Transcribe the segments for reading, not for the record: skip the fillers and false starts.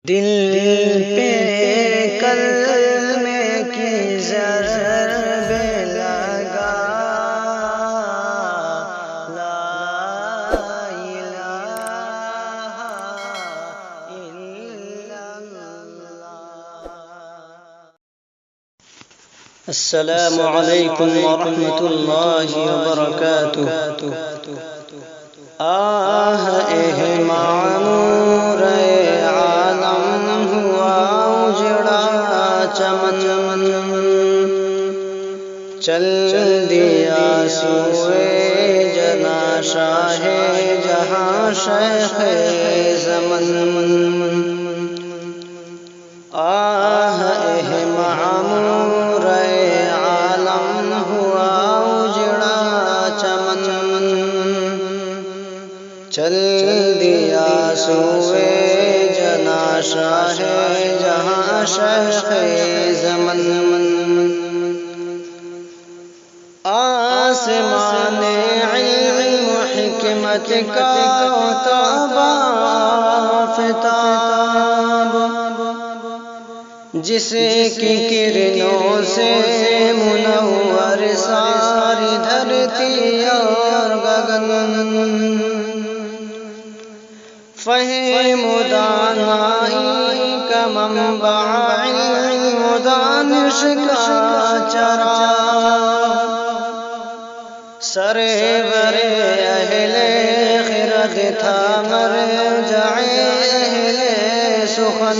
دل پہ کلمے کی ضرب لگا، لا الہ الا اللہ۔ السلام علیکم ورحمۃ اللہ وبرکاتہ۔ آہ معمور عالم ہوا اجڑا چمن، چل دیا سوئے جنا شاہ جہاں شیخ زمن۔ آہ معمور عالم ہوا اجڑا چمن، چل دیا سوئے جنا شاہ جہاں شیخ زمن۔ آسمان علم و حکمت کا تابا آفتاب، جس کی کرنوں سے منور ساری دھرتی اور گگن، فہم و دانائی کا منبع علم و دانش کا چراغ، سرور اہل خرد تھا مرجع اہل سخن،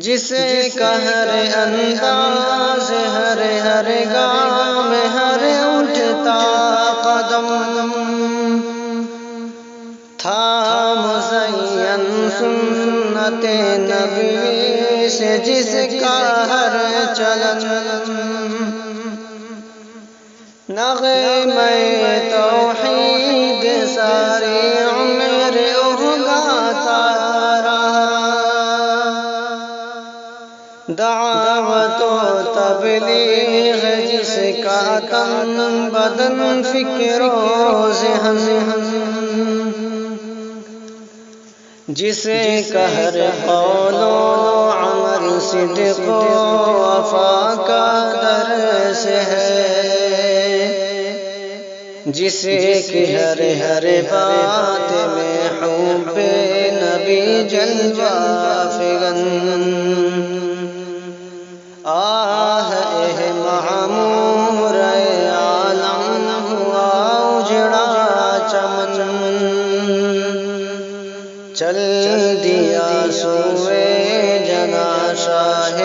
جسے کا ہر انداز ہر گام ہر اٹھتا قدم تھا مزین سنت نبی سے، جس کا ہر چلن نغمہ توحید ساری عمر اگاتا رہا، دعوت و تبلیغ جس کا تن بدن فکر و ذہن، جسے کا ہر قول و عمل صدق و وفا کا درس ہے، جسے کہ ہر بات میں حب نبی جلوہ فگن۔ آہ معمور عالم ہوا اجڑا چمن، چل دیا سوئے جنا شاہ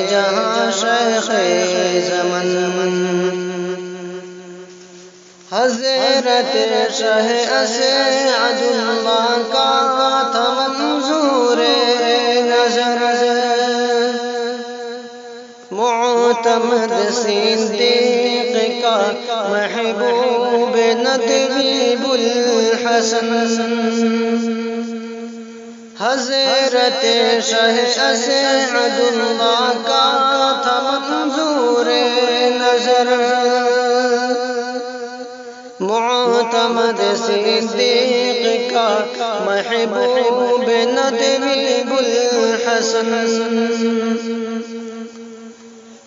جہاں شیخ زمن۔ حضرت شاہ اسعد اللہ کا تھا منظور نظر، معتمد صدیق کا محبوب ندویب الحسن، حضرت شاہ اسعد اللہ کا تھا منظور نظر، معتمد صدیق کا محبوب ندویب الحسن،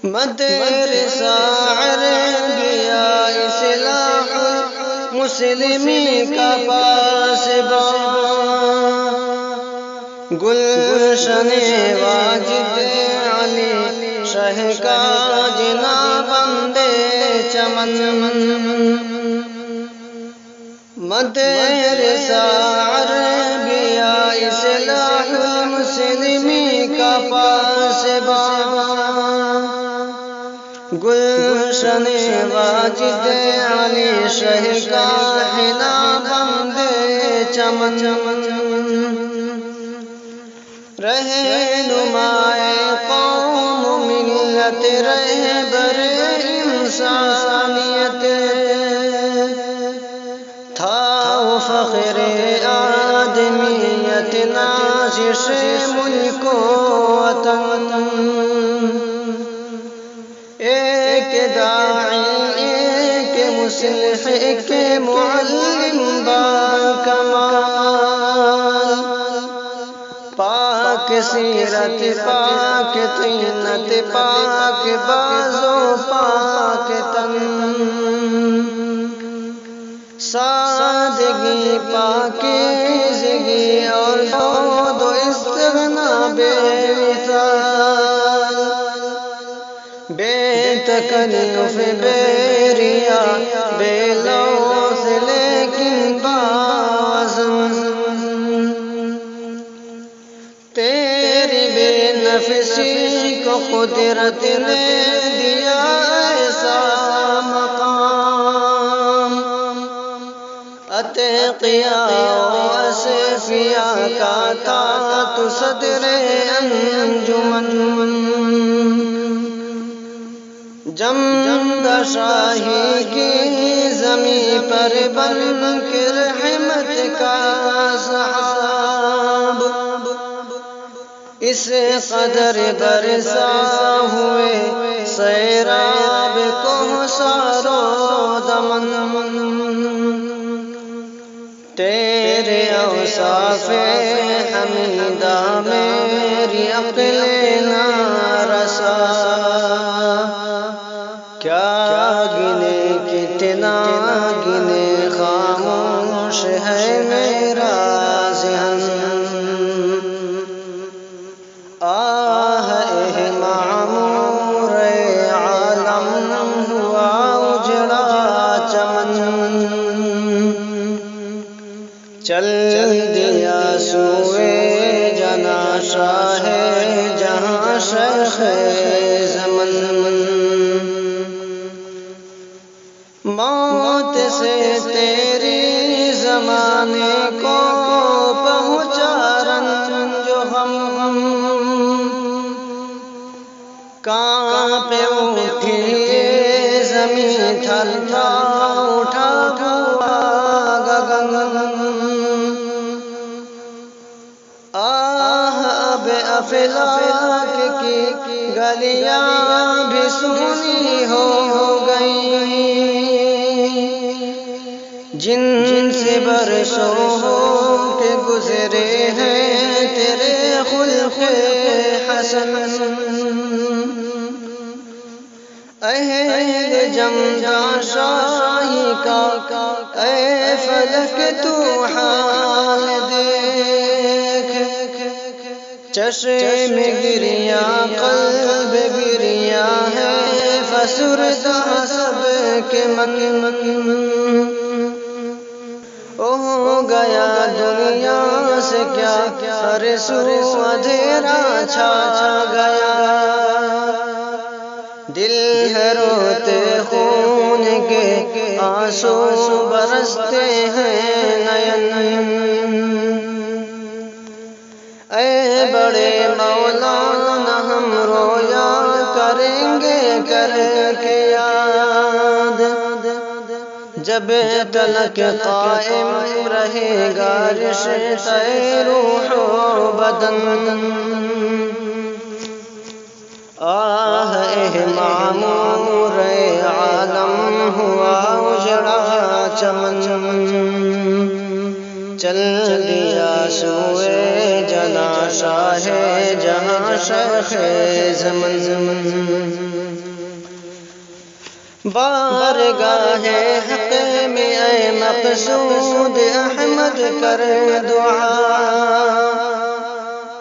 مدرسہ عربیہ اصلاح مسلمین کا پاسبان، گلشن واجد علی شاہ کا جنابند چمن، مدرسہ عربیہ اصلاح المسلمین کا پاسبان، گلشن واجد علی شاہ کا جنابند چمن، رہنمائے قوم ملت رہبر انسانیت تھا، فخر آدمیت نازش ملک و وطن، ایک داعی ایک مصلح ایک معلم با کمال، پاک سیرت پاک طینت پاک بازو پاک تن سادگی پاکیزگی اور زہد و استغنا بے مثال بے تکلف بے ریا بے لوث لیکن باوزن تیری بے نفسی کو قدرت نے دیا ایسا مقام اتقیا و اصفیا کا تھا تو صدر انجمن جمد شاہی کی زمین پر بن کے رحمت کا سحاب اس قدر برسا ہوئے سیراب کو سارو دمن تیرے اوصاف حمیدہ میری عقل نہ رسا کیا گنے کتنا گنے خاموش ہے میرا ذہن آہ معمور عالم ہوا اجڑا چمن چل دیا سوئے جنا شاہ جہاں شیخ زمن موت سے تیری زمانے کو پہنچا رنج و غم کانپ اٹھی زمین تھرا اٹھا ہوا گگن آہ اب افلاک کی گلیاں بھی سونی ہو گئی جن سے برسوں کے گزرے ہیں تیرے خلق حسن اہل جمجا شاہی کا اے فلک تو حال دیکھ چشم گریاں قلب گریاں ہے فسردہ سب کے من ہو گیا دنیا سے کیا ہر سو اندھیرا چھا گیا دل ہے روتے خون کے آنسو برستے ہیں نین اے بڑے مولانا ہم رویا کریں گے کر کے یاد جب تلک قائم رہے گا رشتہ روح و بدن آہ معمور عالم ہوا اجڑا چمن چل دیا سوئے جنا شاہ جہاں شیخ زمن بارگاہ حق میں اے مقصود احمد کر دعا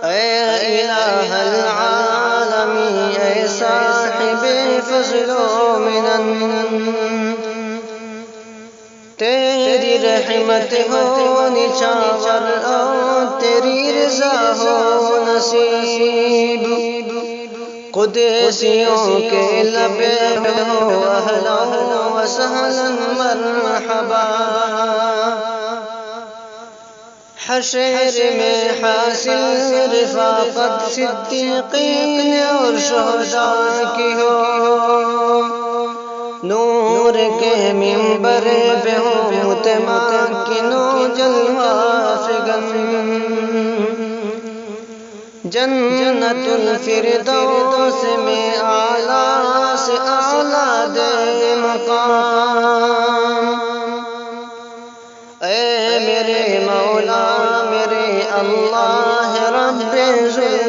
اے الہ العالمین اے صاحب فضل و منن تیری رحمت ہو نچاور اور تیری رضا ہو نصیب قدسیوں کے لبے ہو اہلا و سہلا مرحبا حشر میں حاصل رفاقت صدیقین اور شہداء کی ہو نور کے منبر پہ ہو متمکن و جلوہ فگن جنت الفردوس میں اعلیٰ سے اعلیٰ دے مقام اے میرے مولا میرے اللہ رب ذو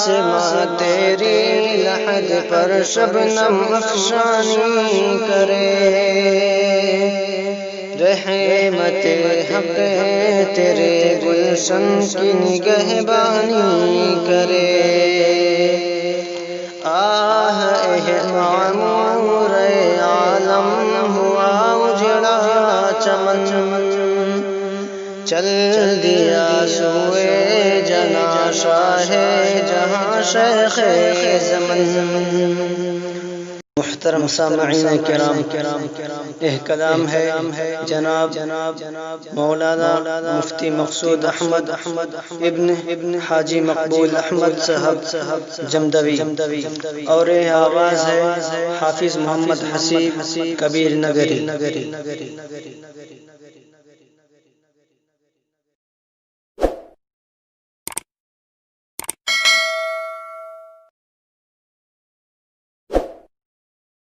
آسماں تیری لحد پر شبنم افشانی کرے، رحمت حق تیرے گلشن کی نگہبانی کرے۔ آہ معمور عالم ہوا اجڑا چمن، چل دیا سوئے جنا شاہ جہاں شیخ زمن۔ محترم سامعین کرام، یہ کلام ہے جناب مولانا مفتی مقصود احمد ابن حاجی مقبول احمد صاحب جمدوی، اور یہ آواز ہے حافظ محمد حسیب کبیر نگری۔